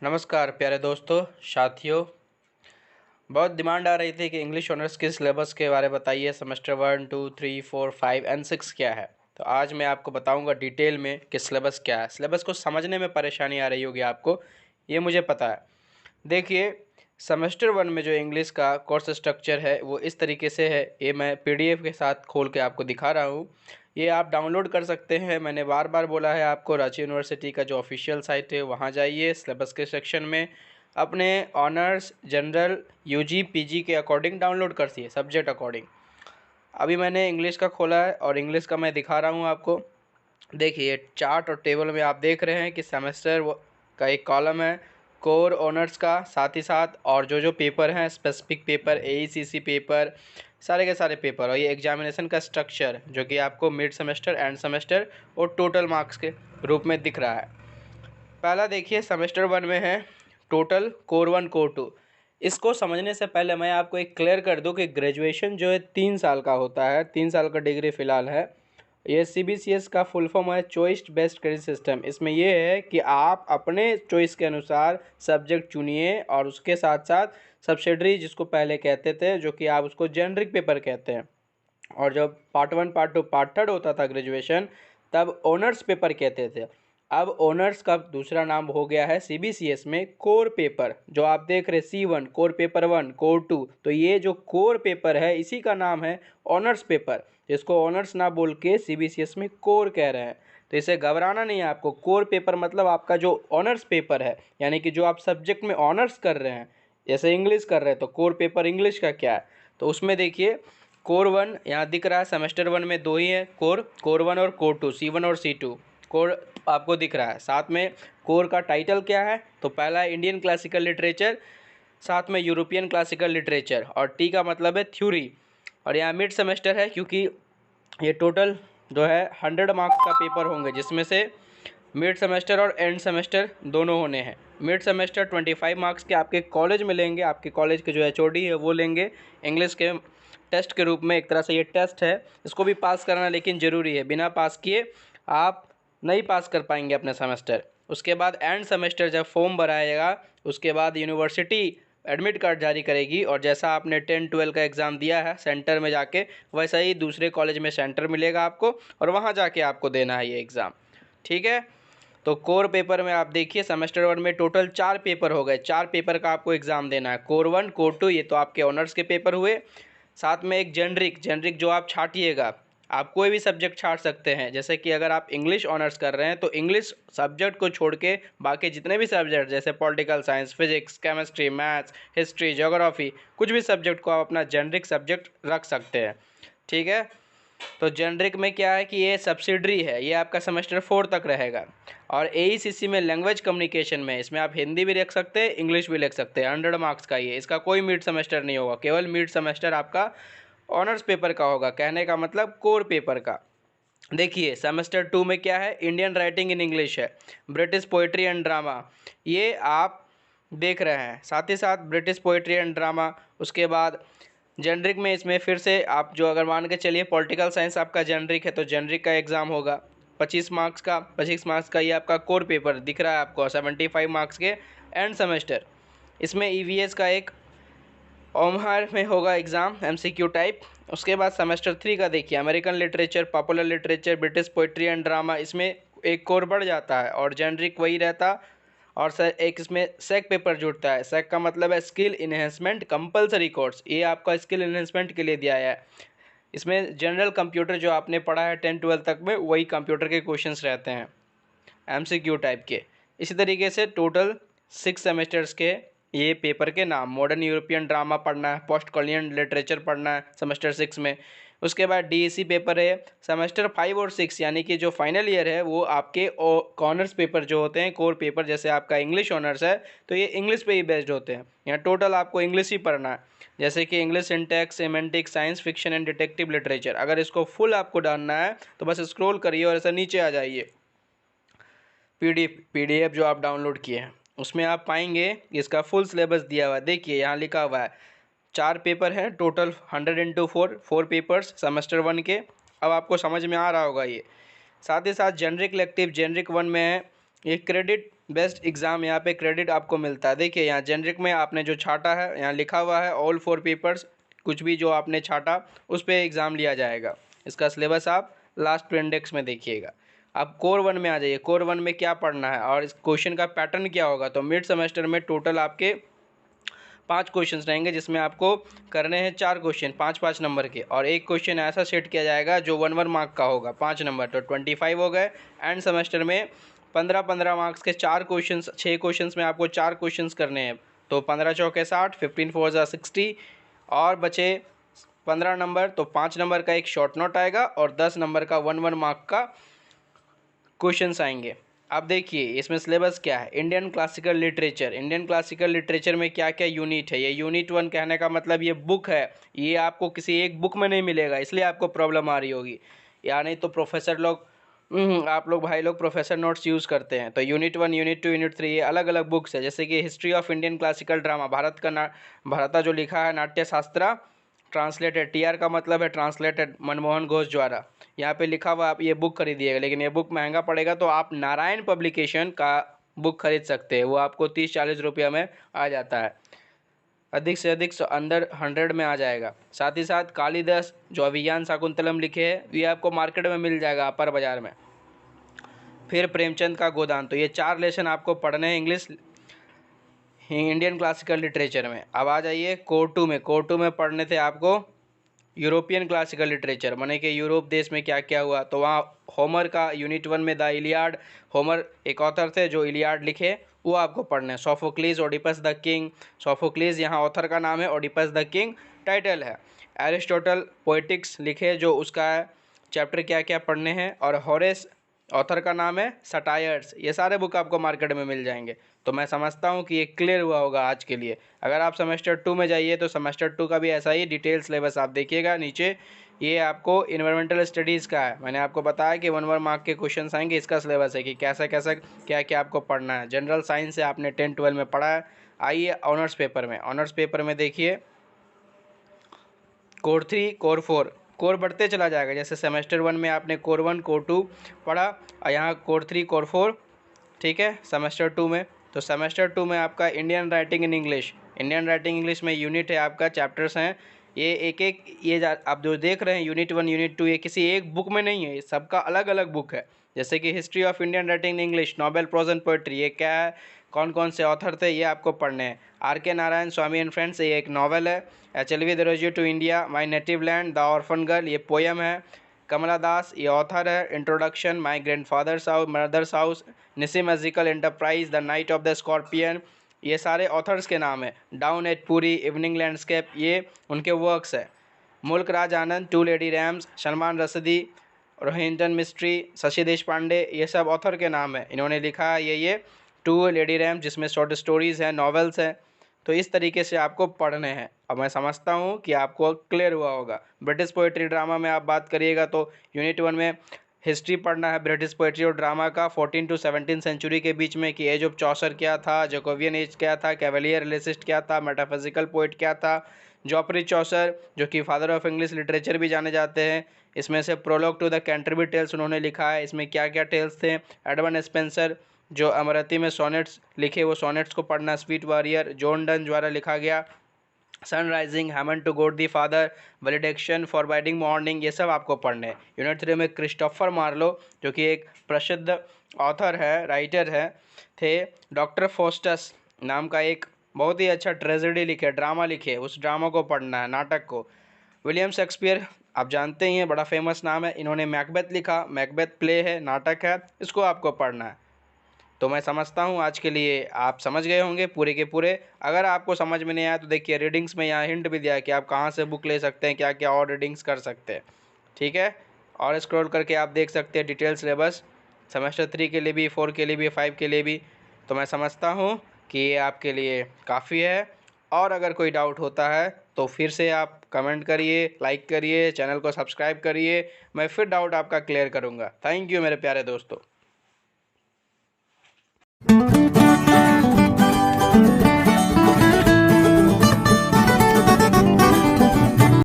नमस्कार प्यारे दोस्तों, साथियों। बहुत डिमांड आ रही थी कि इंग्लिश ऑनर्स के सिलेबस के बारे में बताइए। सेमेस्टर 1, 2, 3, 4, 5 एंड 6 क्या है। तो आज मैं आपको बताऊंगा डिटेल में कि सिलेबस क्या है। सिलेबस को समझने में परेशानी आ रही होगी आपको, ये मुझे पता है। देखिए, सेमेस्टर 1 में जो इंग्लिश का कोर्स स्ट्रक्चर है वो इस तरीके से है। ये मैं पीडीएफ के साथ खोल के आपको दिखा रहा हूँ। ये आप डाउनलोड कर सकते हैं। मैंने बार बार बोला है आपको, रांची यूनिवर्सिटी का जो ऑफिशियल साइट है वहाँ जाइए, सिलेबस के सेक्शन में अपने ऑनर्स, जनरल, यूजी, पीजी के अकॉर्डिंग डाउनलोड करती सब्जेक्ट अकॉर्डिंग। अभी मैंने इंग्लिश का खोला है और इंग्लिश का मैं दिखा रहा हूँ आपको। देखिए, चार्ट और टेबल में आप देख रहे हैं कि सेमेस्टर का एक कॉलम है कोर ऑनर्स का, साथ ही साथ और जो पेपर हैं, स्पेसिफिक पेपर, एईसीसी पेपर, सारे के सारे पेपर, और ये एग्जामिनेशन का स्ट्रक्चर जो कि आपको मिड सेमेस्टर, एंड सेमेस्टर और टोटल मार्क्स के रूप में दिख रहा है। पहला देखिए, सेमेस्टर 1 में है टोटल कोर 1, कोर 2। इसको समझने से पहले मैं आपको एक क्लियर कर दूं कि ग्रेजुएशन जो है 3 साल का होता है। 3 साल का डिग्री फ़िलहाल है। ये सीबीसीएस का फुल फॉर्म है चॉइस बेस्ड क्रेडिट सिस्टम। इसमें ये है कि आप अपने चॉइस के अनुसार सब्जेक्ट चुनिए, और उसके साथ साथ सब्सिडरी, जिसको पहले कहते थे, जो कि आप उसको जेनरिक पेपर कहते हैं। और जब पार्ट 1, पार्ट 2, पार्ट 3 होता था ग्रेजुएशन, तब ऑनर्स पेपर कहते थे। अब ऑनर्स का दूसरा नाम हो गया है सीबीसीएस में कोर पेपर। जो आप देख रहे C1, कोर पेपर 1, कोर 2, तो ये जो कोर पेपर है इसी का नाम है ऑनर्स पेपर, जिसको ऑनर्स ना बोल के सीबीसीएस में कोर कह रहे हैं। तो इसे घबराना नहीं है आपको। कोर पेपर मतलब आपका जो ऑनर्स पेपर है, यानी कि जो आप सब्जेक्ट में ऑनर्स कर रहे हैं। जैसे इंग्लिश कर रहे हैं तो कोर पेपर इंग्लिश का क्या है, तो उसमें देखिए कोर 1 यहाँ दिख रहा है। सेमेस्टर 1 में दो ही है, कोर 1 और कोर 2, C1 और C2 कोर आपको दिख रहा है। साथ में कोर का टाइटल क्या है, तो पहला है इंडियन क्लासिकल लिटरेचर, साथ में यूरोपियन क्लासिकल लिटरेचर, और टी का मतलब है थ्योरी। और यहाँ मिड सेमेस्टर है, क्योंकि ये टोटल जो है 100 मार्क्स का पेपर होंगे, जिसमें से मिड सेमेस्टर और एंड सेमेस्टर दोनों होने हैं। मिड सेमेस्टर 25 मार्क्स के आपके कॉलेज में लेंगे, आपके कॉलेज के जो एचओडी है वो लेंगे इंग्लिश के टेस्ट के रूप में। एक तरह से ये टेस्ट है, इसको भी पास करना लेकिन ज़रूरी है। बिना पास किए आप नहीं पास कर पाएंगे अपने सेमेस्टर। उसके बाद एंड सेमेस्टर जब फॉर्म भराएगा, उसके बाद यूनिवर्सिटी एडमिट कार्ड जारी करेगी, और जैसा आपने 10-12 का एग्ज़ाम दिया है सेंटर में जाके, वैसा ही दूसरे कॉलेज में सेंटर मिलेगा आपको, और वहाँ जाके आपको देना है ये एग्ज़ाम। ठीक है। तो कोर पेपर में आप देखिए, सेमेस्टर 1 में टोटल 4 पेपर हो गए। 4 पेपर का आपको एग्ज़ाम देना है। कोर 1, कोर 2, ये तो आपके ऑनर्स के पेपर हुए। साथ में एक जेनरिक जो आप छाटिएगा। आप कोई भी सब्जेक्ट छाट सकते हैं। जैसे कि अगर आप इंग्लिश ऑनर्स कर रहे हैं तो इंग्लिश सब्जेक्ट को छोड़ के बाकी जितने भी सब्जेक्ट, जैसे political science, physics, chemistry, maths, history, geography, कुछ भी सब्जेक्ट को आप अपना जेनरिक सब्जेक्ट रख सकते हैं। ठीक है। तो जेनरिक में क्या है कि ये सब्सिडरी है, ये आपका सेमेस्टर 4 तक रहेगा। और एईसीसी में लैंग्वेज कम्युनिकेशन में, इसमें आप हिंदी भी लिख सकते हैं, इंग्लिश भी लिख सकते हैं। 100 मार्क्स का ये, इसका कोई मिड सेमेस्टर नहीं होगा, केवल मिड सेमेस्टर आपका ऑनर्स पेपर का होगा। कहने का मतलब कोर पेपर का। देखिए, सेमेस्टर 2 में क्या है, इंडियन राइटिंग इन इंग्लिश है, ब्रिटिश पोइट्री एंड ड्रामा, ये आप देख रहे हैं। साथ ही साथ ब्रिटिश पोइट्री एंड ड्रामा। उसके बाद जेनरिक में, इसमें फिर से आप जो अगर मान के चलिए पॉलिटिकल साइंस आपका जेनरिक है, तो जेनरिक का एग्ज़ाम होगा 25 मार्क्स का। 25 मार्क्स का ये आपका कोर पेपर दिख रहा है आपको, 75 मार्क्स के एंड सेमेस्टर। इसमें ईवीएस का एक ओमहार में होगा एग्ज़ाम, एमसीक्यू टाइप। उसके बाद सेमेस्टर 3 का देखिए, American literature, popular literature, British poetry and drama, इसमें एक कोर बढ़ जाता है, और जेनरिक वही रहता। और सर एक इसमें सेक पेपर जुड़ता है। सेक का मतलब है स्किल इन्हेंसमेंट कंपलसरी कोर्स, ये आपका स्किल इन्हेंसमेंट के लिए दिया है। इसमें जनरल कंप्यूटर जो आपने पढ़ा है 10-12 तक में, वही कंप्यूटर के क्वेश्चंस रहते हैं, एमसीक्यू टाइप के। इसी तरीके से टोटल 6 सेमेस्टर्स के ये पेपर के नाम, मॉडर्न यूरोपियन ड्रामा पढ़ना है, पोस्ट कॉलोनियल लिटरेचर पढ़ना है सेमेस्टर 6 में। उसके बाद डीएसी पेपर है। सेमेस्टर 5 और 6 यानी कि जो फाइनल ईयर है, वो आपके ऑनर्स पेपर जो होते हैं, कोर पेपर, जैसे आपका इंग्लिश ऑनर्स है तो ये इंग्लिश पे ही बेस्ड होते हैं। यहाँ टोटल आपको इंग्लिश ही पढ़ना है, जैसे कि English, syntax, semantics, science fiction and detective literature. अगर इसको फुल आपको डालना है तो बस स्क्रॉल करिए और ऐसा नीचे आ जाइए। पीडीएफ जो आप डाउनलोड किए हैं उसमें आप पाएंगे इसका फुल सिलेबस दिया हुआ है। देखिए यहाँ लिखा हुआ है 4 पेपर हैं टोटल, 100 into 4 पेपर्स सेमेस्टर 1 के। अब आपको समझ में आ रहा होगा ये। साथ ही साथ जेनरिक इलेक्टिव जेनरिक 1 में है, ये क्रेडिट बेस्ट एग्ज़ाम यहाँ पे क्रेडिट आपको मिलता है। देखिए यहाँ जेनरिक में आपने जो छाटा है, यहाँ लिखा हुआ है ऑल 4 पेपर्स, कुछ भी जो आपने छाटा उस पर एग्ज़ाम लिया जाएगा। इसका सिलेबस आप लास्ट इंडेक्स में देखिएगा। अब कोर 1 में आ जाइए। कोर 1 में क्या पढ़ना है और इस क्वेश्चन का पैटर्न क्या होगा। तो मिड सेमेस्टर में टोटल आपके 5 क्वेश्चंस रहेंगे, जिसमें आपको करने हैं 4 क्वेश्चन 5-5 नंबर के, और एक क्वेश्चन ऐसा सेट किया जाएगा जो 1-1 मार्क का होगा 5 नंबर, तो 25 हो गए। एंड सेमेस्टर में 15-15 मार्क्स के 4 क्वेश्चंस, 6 क्वेश्चंस में आपको 4 क्वेश्चंस करने हैं, तो 15 चौके 60, 15 4 जा 60, और बचे 15 नंबर, तो 5 नंबर का एक शॉर्ट नोट आएगा और 10 नंबर का 1-1 मार्क का क्वेश्चंस आएंगे। अब देखिए इसमें सिलेबस क्या है। Indian classical literature. Indian classical literature में क्या क्या यूनिट है। ये यूनिट 1 कहने का मतलब ये बुक है, ये आपको किसी एक बुक में नहीं मिलेगा, इसलिए आपको प्रॉब्लम आ रही होगी। या नहीं तो प्रोफेसर लोग आप लोग भाई लोग प्रोफेसर नोट्स यूज़ करते हैं, तो यूनिट 1, यूनिट 2, यूनिट 3 ये अलग अलग बुक्स है। जैसे कि history of Indian classical drama, Bharat जो लिखा है नाट्य शास्त्रा ट्रांसलेटेड, TR का मतलब है ट्रांसलेटेड, मनमोहन घोष द्वारा यहाँ पे लिखा हुआ, आप ये बुक खरीदिएगा। लेकिन ये बुक महंगा पड़ेगा, तो आप नारायण पब्लिकेशन का बुक खरीद सकते हैं, वो आपको 30-40 रुपया में आ जाता है, अधिक से अधिक अंडर 100 में आ जाएगा। साथ ही साथ कालिदास जो अभिज्ञान शाकुंतलम लिखे हैं, ये आपको मार्केट में मिल जाएगा अपर बाजार में। फिर प्रेमचंद का गोदान, तो ये 4 लेसन आपको पढ़ने हैं इंग्लिश इंडियन क्लासिकल लिटरेचर में। अब आ जाइए कोर 2 में। कोर 2 में पढ़ने थे आपको यूरोपियन क्लासिकल लिटरेचर, माने कि यूरोप देश में क्या क्या हुआ। तो वहाँ होमर का यूनिट 1 में द इलियाड, होमर एक ऑथर थे जो इलियाड लिखे, वो आपको पढ़ने हैं। सोफोक्लीज, ओडिपस द किंग, सोफोक्लीज यहाँ ऑथर का नाम है, ओडिपस द किंग टाइटल है। एरिस्टोटल पोएटिक्स लिखे, जो उसका चैप्टर क्या क्या पढ़ने हैं। और होरेस ऑथर का नाम है, सटायर्स। ये सारे बुक आपको मार्केट में मिल जाएंगे। तो मैं समझता हूँ कि ये क्लियर हुआ होगा आज के लिए। अगर आप सेमेस्टर 2 में जाइए तो सेमेस्टर 2 का भी ऐसा ही डिटेल सिलेबस आप देखिएगा नीचे। ये आपको इन्वायरमेंटल स्टडीज़ का है, मैंने आपको बताया कि 1-1 मार्क के क्वेश्चन आएंगे, इसका सिलेबस है कि कैसा कैसा क्या क्या आपको पढ़ना है। जनरल साइंस से आपने 10-12 में पढ़ा है। आइए ऑनर्स पेपर में। ऑनर्स पेपर में देखिए कोर 3, कोर 4, कोर बढ़ते चला जाएगा। जैसे सेमेस्टर 1 में आपने कोर 1, कोर 2 पढ़ा, और यहाँ कोर 3, कोर 4, ठीक है। सेमेस्टर 2 में, तो सेमेस्टर 2 में आपका Indian writing in English, Indian writing English में यूनिट है आपका, चैप्टर्स हैं ये एक एक, ये आप जो देख रहे हैं यूनिट 1, यूनिट 2, ये किसी एक बुक में नहीं है, ये सबका अलग अलग बुक है। जैसे कि history of Indian writing in English, novel prose and poetry, ये क्या है, कौन कौन से ऑथर थे, ये आपको पढ़ने हैं। R.K. Narayan, Swami and friends, ये एक नॉवल है। HLV Derozio to India, my native land, the orphan girl, ये पोएम है। कमला दास, ये ऑथर है। Introduction, my grandfather's house, mother's house, Nissim Ezekiel enterprise, the night of the scorpion, ये सारे authors के नाम है। Down at Puri, evening landscape, ये उनके वर्क्स है। Mulk Raj Anand, two lady rams, Salman Rushdie, Rohinton Mistry, Shashi Deshpande, ये सब ऑथर के नाम है, इन्होंने लिखा है ये टू लेडी रैम्स, जिसमें शॉर्ट स्टोरीज़ हैं, नॉवेल्स हैं। तो इस तरीके से आपको पढ़ने हैं। अब मैं समझता हूँ कि आपको क्लियर हुआ होगा। ब्रिटिश पोएट्री ड्रामा में आप बात करिएगा तो यूनिट 1 में हिस्ट्री पढ़ना है ब्रिटिश पोएट्री और ड्रामा का 14 to 17 सेंचुरी के बीच में, कि एज ऑफ चौसर क्या था, जैकोबियन एज क्या था, कैवलियर रिलेसिस्ट क्या था, मेटाफिजिकल पोइट क्या था। जॉफरी चौसर जो कि फादर ऑफ इंग्लिश लिटरेचर भी जाने जाते हैं, इसमें से prologue to the Canterbury Tales उन्होंने लिखा है, इसमें क्या क्या टेल्स थे। एडवर्ड स्पेंसर जो अमरती में सोनेट्स लिखे, वो सोनेट्स को पढ़ना। स्वीट वॉरियर जॉन डन द्वारा लिखा गया। Sun rising, hymn to God the father, valediction, forbidding mourning, ये सब आपको पढ़ने हैं। यूनिट 3 में क्रिस्टोफर मार्लो जो कि एक प्रसिद्ध ऑथर है, राइटर है थे। डॉक्टर फोस्टस नाम का एक बहुत ही अच्छा ट्रेजेडी लिखे, ड्रामा लिखे, उस ड्रामा को पढ़ना है, नाटक को। विलियम शेक्सपियर आप जानते ही हैं, बड़ा फेमस नाम है, इन्होंने मैकबेथ लिखा, मैकबेथ प्ले है, नाटक है, इसको आपको पढ़ना है। तो मैं समझता हूँ आज के लिए आप समझ गए होंगे पूरे के पूरे। अगर आपको समझ में नहीं आया तो देखिए रीडिंग्स में यहाँ हिंट भी दिया है कि आप कहाँ से बुक ले सकते हैं, क्या क्या और रीडिंग्स कर सकते हैं, ठीक है। और स्क्रॉल करके आप देख सकते हैं डिटेल सिलेबस, सेमेस्टर 3 के लिए भी, 4 के लिए भी, 5 के लिए भी। तो मैं समझता हूँ कि ये आपके लिए काफ़ी है। और अगर कोई डाउट होता है तो फिर से आप कमेंट करिए, लाइक करिए, चैनल को सब्सक्राइब करिए, मैं फिर डाउट आपका क्लियर करूँगा। थैंक यू मेरे प्यारे दोस्तों।